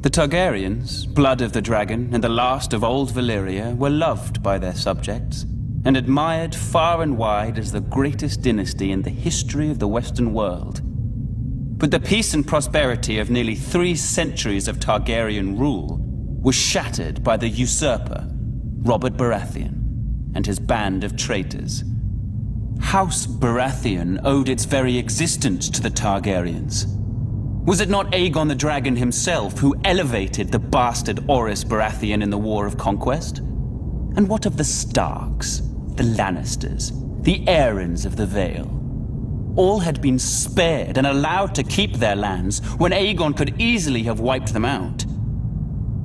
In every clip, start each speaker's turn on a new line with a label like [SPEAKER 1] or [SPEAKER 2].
[SPEAKER 1] The Targaryens, blood of the dragon and the last of old Valyria, were loved by their subjects and admired far and wide as the greatest dynasty in the history of the Western world. But the peace and prosperity of nearly 3 centuries of Targaryen rule was shattered by the usurper, Robert Baratheon, and his band of traitors. House Baratheon owed its very existence to the Targaryens. Was it not Aegon the Dragon himself who elevated the bastard Orys Baratheon in the War of Conquest? And what of the Starks, the Lannisters, the Aarons of the Vale? All had been spared and allowed to keep their lands when Aegon could easily have wiped them out.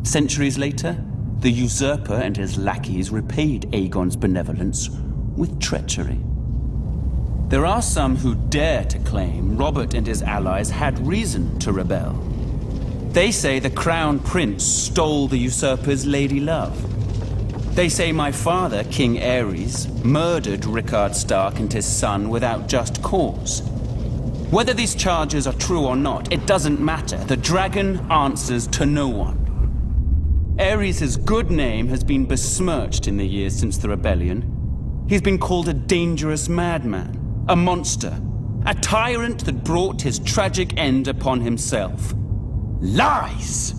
[SPEAKER 1] Centuries later, the usurper and his lackeys repaid Aegon's benevolence with treachery. There are some who dare to claim Robert and his allies had reason to rebel. They say the Crown Prince stole the usurper's lady love. They say my father, King Aerys, murdered Rickard Stark and his son without just cause. Whether these charges are true or not, it doesn't matter. The dragon answers to no one. Aerys' good name has been besmirched in the years since the rebellion. He's been called a dangerous madman, a monster, a tyrant that brought his tragic end upon himself. Lies!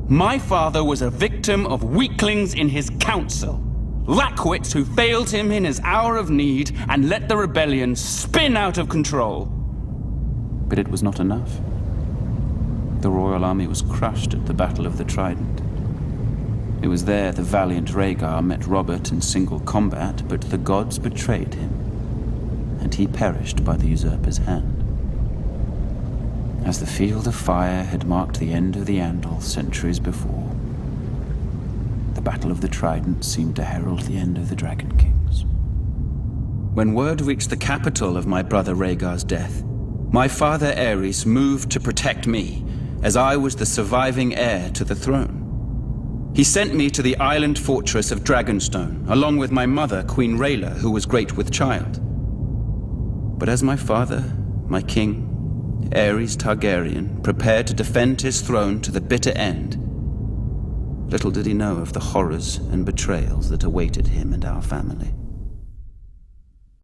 [SPEAKER 1] My father was a victim of weaklings in his council, lackwits who failed him in his hour of need and let the rebellion spin out of control. But it was not enough. The royal army was crushed at the Battle of the Trident. It was there the valiant Rhaegar met Robert in single combat, but the gods betrayed him, and he perished by the usurper's hand. As the Field of Fire had marked the end of the Andal centuries before, the Battle of the Trident seemed to herald the end of the Dragon Kings. When word reached the capital of my brother Rhaegar's death, my father Aerys moved to protect me, as I was the surviving heir to the throne. He sent me to the island fortress of Dragonstone, along with my mother, Queen Rhaela, who was great with child. But as my father, my king, Aerys Targaryen, prepared to defend his throne to the bitter end, little did he know of the horrors and betrayals that awaited him and our family.